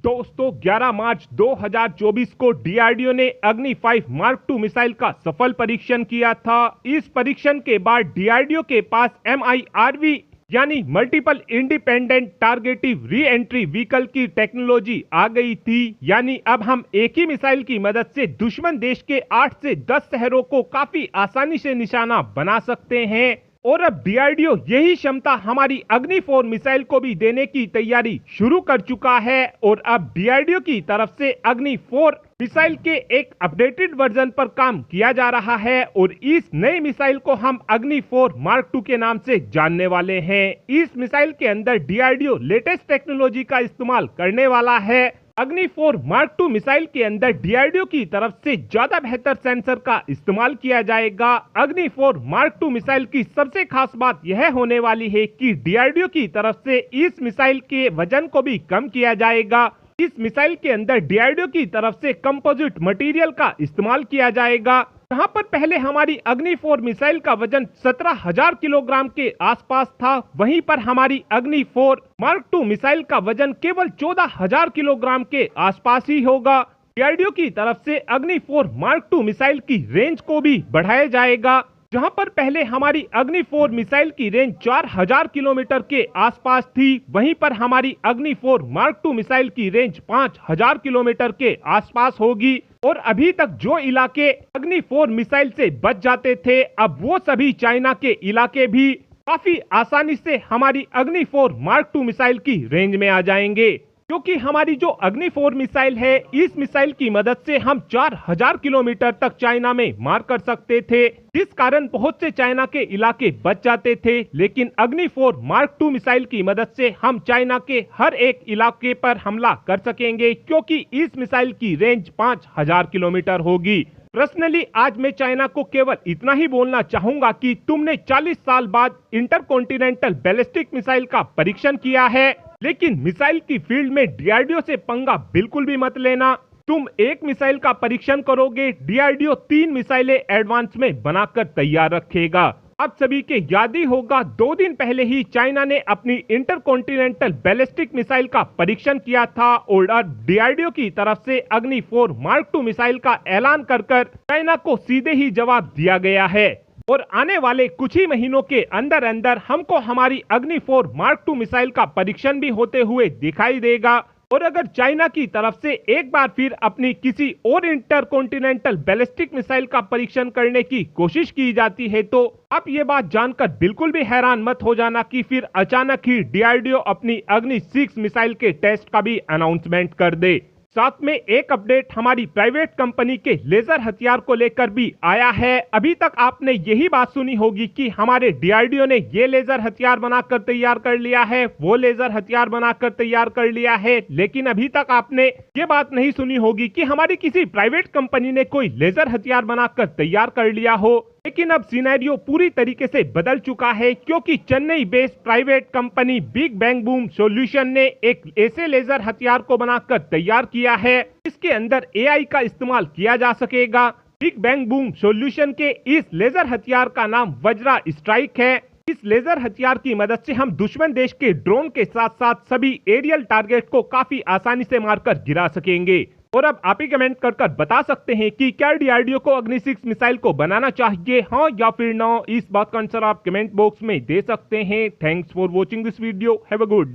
दोस्तों 11 मार्च 2024 को डीआरडीओ ने अग्नि 5 मार्क 2 मिसाइल का सफल परीक्षण किया था। इस परीक्षण के बाद डीआरडीओ के पास MIRV यानी multiple independent targetable re entry vehicle की टेक्नोलॉजी आ गई थी। यानी अब हम एक ही मिसाइल की मदद से दुश्मन देश के 8 से 10 शहरों को काफी आसानी से निशाना बना सकते हैं। और अब डीआरडीओ यही क्षमता हमारी अग्नि 4 मिसाइल को भी देने की तैयारी शुरू कर चुका है। और अब डीआरडीओ की तरफ से अग्नि 4 मिसाइल के एक अपडेटेड वर्जन पर काम किया जा रहा है और इस नई मिसाइल को हम अग्नि 4 मार्क 2 के नाम से जानने वाले हैं। इस मिसाइल के अंदर डीआरडीओ लेटेस्ट टेक्नोलॉजी का इस्तेमाल करने वाला है। अग्नि 4 मार्क 2 मिसाइल के अंदर डीआरडीओ की तरफ से ज्यादा बेहतर सेंसर का इस्तेमाल किया जाएगा। अग्नि 4 मार्क 2 मिसाइल की सबसे खास बात यह होने वाली है कि डीआरडीओ की तरफ से इस मिसाइल के वजन को भी कम किया जाएगा। इस मिसाइल के अंदर डीआरडीओ की तरफ से कंपोजिट मटेरियल का इस्तेमाल किया जाएगा। जहां पर पहले हमारी अग्नि 4 मिसाइल का वजन 17,000 किलोग्राम के आसपास था, वहीं पर हमारी अग्नि 4 मार्क 2 मिसाइल का वजन केवल 14,000 किलोग्राम के आसपास ही होगा। डीआरडीओ की तरफ से अग्नि 4 मार्क 2 मिसाइल की रेंज को भी बढ़ाया जाएगा। जहां पर पहले हमारी अग्नि 4 मिसाइल की रेंज 4,000 किलोमीटर के आसपास थी, वहीं पर हमारी अग्नि 4 मार्क 2 मिसाइल की रेंज 5,000 किलोमीटर के आसपास होगी। और अभी तक जो इलाके अग्नि 4 मिसाइल से बच जाते थे, अब वो सभी चाइना के इलाके भी काफी आसानी से हमारी अग्नि 4 मार्क 2 मिसाइल की रेंज में आ जाएंगे। क्योंकि हमारी जो अग्नि 4 मिसाइल है, इस मिसाइल की मदद से हम 4,000 किलोमीटर तक चाइना में मार कर सकते थे, जिस कारण बहुत से चाइना के इलाके बच जाते थे। लेकिन अग्नि 4 मार्क 2 मिसाइल की मदद से हम चाइना के हर एक इलाके पर हमला कर सकेंगे, क्योंकि इस मिसाइल की रेंज 5,000 किलोमीटर होगी। पर्सनली आज मैं चाइना को केवल इतना ही बोलना चाहूंगा कि तुमने 40 साल बाद इंटरकॉन्टिनेंटल बैलिस्टिक मिसाइल का परीक्षण किया है, लेकिन मिसाइल की फील्ड में डीआरडीओ से पंगा बिल्कुल भी मत लेना। तुम एक मिसाइल का परीक्षण करोगे, डीआरडीओ 3 मिसाइलें एडवांस में बनाकर तैयार रखेगा। आप सभी के याद ही होगा, 2 दिन पहले ही चाइना ने अपनी इंटरकॉन्टिनेंटल बैलिस्टिक मिसाइल का परीक्षण किया था और अब डीआरडीओ की तरफ से अग्नि 4 मार्क 2 मिसाइल का ऐलान कर चाइना को सीधे ही जवाब दिया गया है। और आने वाले कुछ ही महीनों के अंदर अंदर हमको हमारी अग्नि 4 मार्क 2 मिसाइल का परीक्षण भी होते हुए दिखाई देगा। और अगर चाइना की तरफ से एक बार फिर अपनी किसी और इंटरकॉन्टिनेंटल बैलिस्टिक मिसाइल का परीक्षण करने की कोशिश की जाती है, तो आप ये बात जानकर बिल्कुल भी हैरान मत हो जाना कि फिर अचानक ही डीआरडीओ अपनी अग्नि 6 मिसाइल के टेस्ट का भी अनाउंसमेंट कर दे। साथ में एक अपडेट हमारी प्राइवेट कंपनी के लेजर हथियार को लेकर भी आया है। अभी तक आपने यही बात सुनी होगी कि हमारे डीआरडीओ ने ये लेजर हथियार बनाकर तैयार कर लिया है, वो लेजर हथियार बनाकर तैयार कर लिया है, लेकिन अभी तक आपने ये बात नहीं सुनी होगी कि हमारी किसी प्राइवेट कंपनी ने कोई लेजर हथियार बनाकर तैयार कर लिया हो। लेकिन अब सिनेरियो पूरी तरीके से बदल चुका है, क्योंकि Chennai based private company big bang boom solution ने एक ऐसे लेजर हथियार को बनाकर तैयार किया है, इसके अंदर एआई का इस्तेमाल किया जा सकेगा। बिग बैंग बूम सॉल्यूशन के इस लेजर हथियार का नाम वज्रा स्ट्राइक है। इस लेजर हथियार की मदद से हम दुश्मन देश के ड्रोन के साथ साथ सभी एरियल टारगेट को काफी आसानी से मारकर गिरा सकेंगे। और अब आप ही कमेंट कर बता सकते हैं कि क्या डीआरडीओ को अग्नि 6 मिसाइल को बनाना चाहिए, हाँ या फिर ना। इस बात का आंसर आप कमेंट बॉक्स में दे सकते हैं। Thanks for watching this video. Have a good